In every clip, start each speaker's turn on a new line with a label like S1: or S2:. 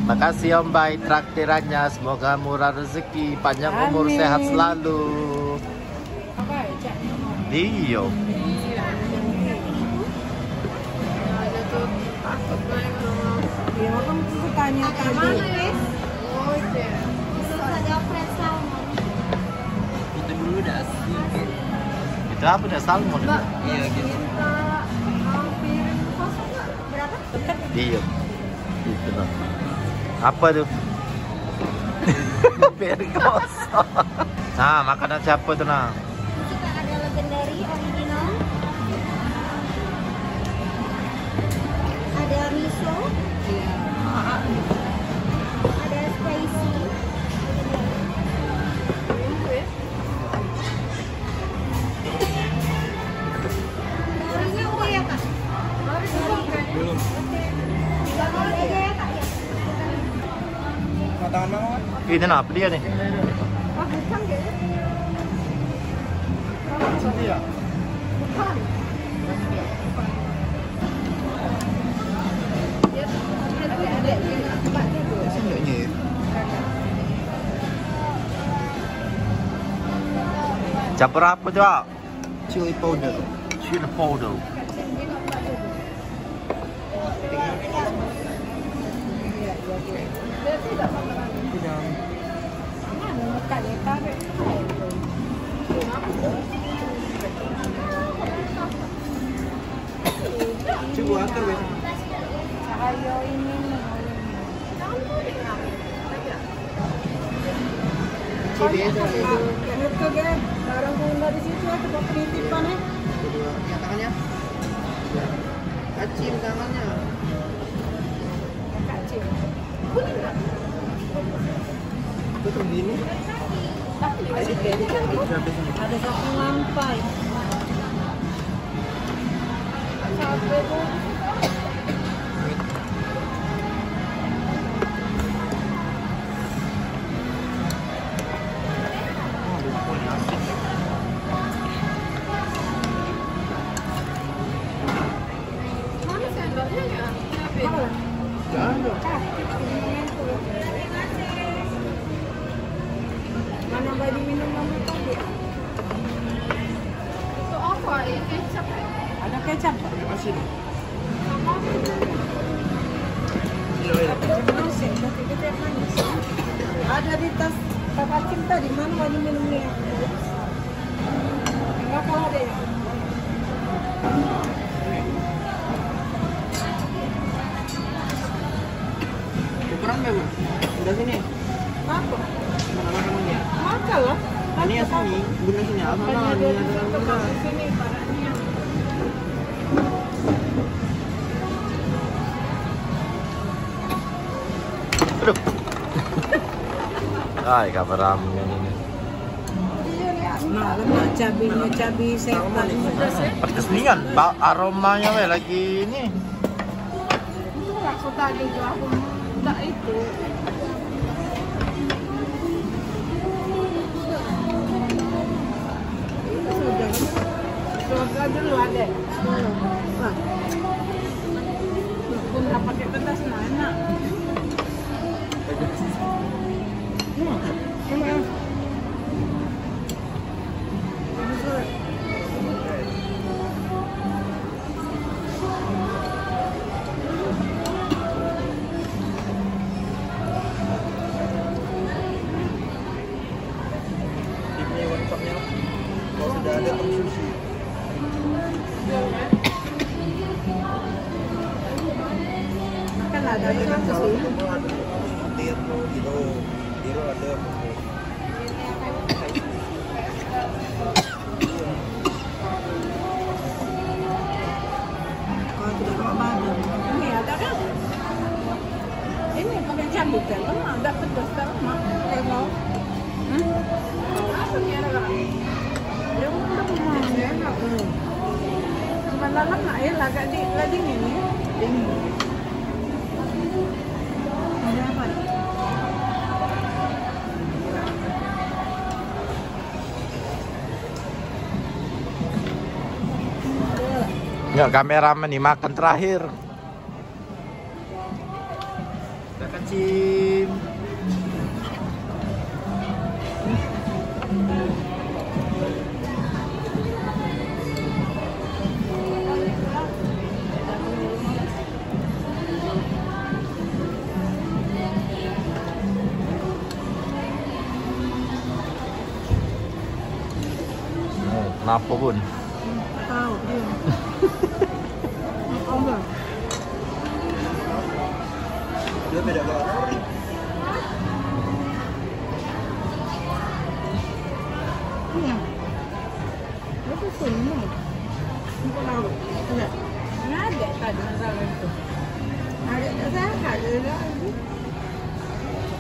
S1: Makasih Om Bay traktirannya, semoga murah rezeki, panjang umur, sehat selalu. Iya.
S2: Iya, kan sukanya tadi.
S3: Ada fresh salmon.
S4: Itu dulu udah asli.
S1: Itu apa dah salmon?
S4: Iya gitu.
S3: Berapa?
S1: Iya. Itu loh. Apa tuh? Piring kosong. Nah, makanan siapa tuh nah?
S3: Kita ada legendary original. Ada miso. Ada spicy. Norinya udah ya kak?
S4: Belum.
S3: Nori aja ya kak ya?
S4: Potongan mau kan?
S1: Ini nah, apa dia nih?
S3: Oh bukan deh.
S4: Satu ya?
S3: Bukan.
S4: Sendoknya.
S1: Campur apa coba?
S4: Chili powder.
S1: Chili powder.
S4: Tidak. Coba akan ya.
S2: Cahaya ini nih.
S4: Chili aja.
S2: Itu kan barang bunda di situ ya, tempat penitipan ya.
S4: Kedua, ya tangannya. Kacim tangannya.
S2: Kacil.
S4: Itu begini.
S2: Ada satu lampai. Sampai bu.
S3: Mana sendoknya ya?
S4: Jangan.
S2: Mana baju minum mama tadi?
S3: Itu apa? Ini kecap ya?
S2: Ada kecap.
S4: Masih.
S2: Kecap manis, tapi kecap manis. Ada di tas kakak cinta di mana baju minumnya? Enggak kalau ada ya.
S4: Ukuran berapa? Udah sini.
S2: Apa?
S4: Mana makanannya?
S2: Makan lah.
S4: Ini ya sini, bener sini.
S2: Makanya dia di situ masuk sini barangnya.
S1: Aduh. Ay, kameramen ini.
S2: Nah, lemak cabenya cabai setan.
S1: Pas keseringan, aromanya weh lagi ini.
S2: Itu langsung tadi tuh aku tak itu. Sudah. Sudah dulu ada. Nah. Pun nggak pakai pedas nah enak. Enak.
S4: Ini lengkapnya. Kalau sudah ada tong sushi.
S2: Kan ada satu sih.
S4: Tiro ada.
S2: Kalau tidak Ramadan. Ini ada kan? Ini pakai cabai kan? Ada pedas kan? Kayak mau. Apa nih ada kan? Ya udah mau enak. Malam nak ya lagak di lagi ini. Ini. Ada apa?
S1: Ya, kameramen nih makan terakhir.
S4: Makan
S1: kecim.
S4: Kenapa pun?
S2: Tahu, iya. Apa enggak?
S4: Dia beda kalori.
S2: Iya. Itu semua. Enggak tahu. Enggak. Nggak ada tadi masalah itu. Ada lagi.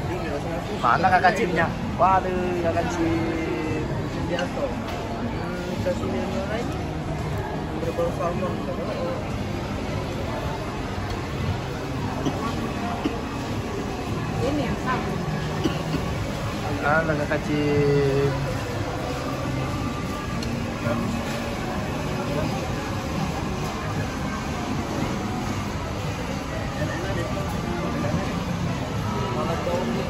S4: Ini rasa aku.
S1: Mana kakak Cimnya? Waduh, kakak Cim.
S4: Biasa. Kasih dia lain. Berapa salmon?
S2: Ini yang sama.
S1: Mana kakak Cim?
S4: Mana tahu ni?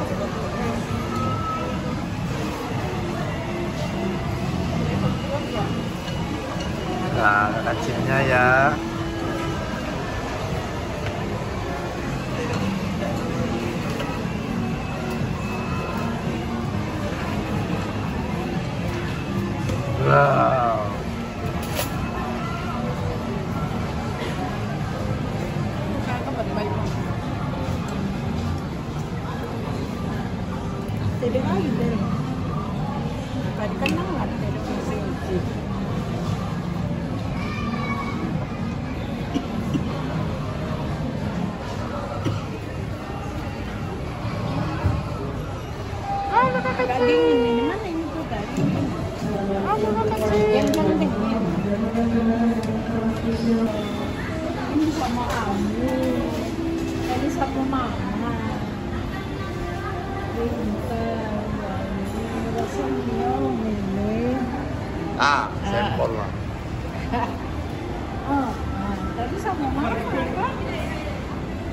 S1: Nah, kakak Cimnya ya. Wow.
S2: Kakak baik-baik. Tidak lagi deh. Tadi kan nggak ada televisi. Daging ini mana ini tuh tadi? Yang penting ini sama kamu, ini sama mama. Pintar, rasanya ini.
S1: Sampel lah.
S2: Oh, tadi sama mama kan?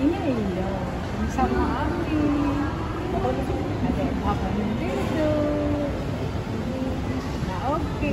S2: Ini iya, ini sama Ami. Ada apa itu? Nah, oke.